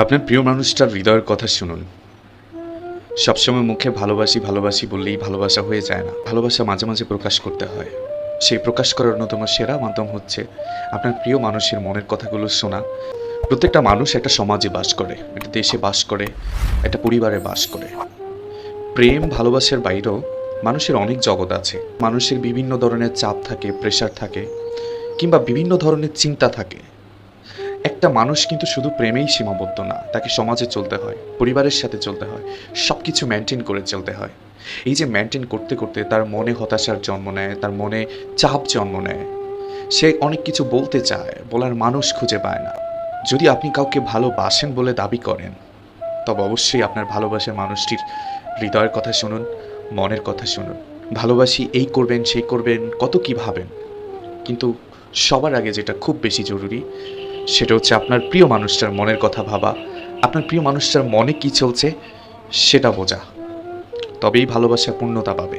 আপনার প্রিয় মানুষটার হৃদয়ের কথা শুনুন। সবসময় মুখে ভালোবাসি ভালোবাসি বললেই ভালোবাসা হয়ে যায় না। ভালোবাসা মাঝে মাঝে প্রকাশ করতে হয়। সেই প্রকাশ করার অন্যতম সেরা মাধ্যম হচ্ছে আপনার প্রিয় মানুষের মনের কথাগুলো শোনা। প্রত্যেকটা মানুষ একটা সমাজে বাস করে, একটা দেশে বাস করে, একটা পরিবারে বাস করে। প্রেম ভালোবাসার বাইরেও মানুষের অনেক জগৎ আছে। মানুষের বিভিন্ন ধরনের চাপ থাকে, প্রেশার থাকে, কিংবা বিভিন্ন ধরনের চিন্তা থাকে। একটা মানুষ কিন্তু শুধু প্রেমেই সীমাবদ্ধ না, তাকে সমাজে চলতে হয়, পরিবারের সাথে চলতে হয়, সব কিছু মেনটেন করে চলতে হয়। এই যে মেনটেন করতে করতে তার মনে হতাশার জন্ম নেয়, তার মনে চাপ জন্ম নেয়। সে অনেক কিছু বলতে চায়, বলার মানুষ খুঁজে পায় না। যদি আপনি কাউকে ভালোবাসেন বলে দাবি করেন, তবে অবশ্যই আপনার ভালোবাসার মানুষটির হৃদয়ের কথা শুনুন, মনের কথা শুনুন। ভালোবাসি এই করবেন সেই করবেন কত কী ভাবেন, কিন্তু সবার আগে যেটা খুব বেশি জরুরি সেটা হচ্ছে আপনার প্রিয় মানুষটার মনের কথা ভাবা, আপনার প্রিয় মানুষটার মনে কী চলছে সেটা বোঝা। তবেই ভালোবাসা পূর্ণতা পাবে।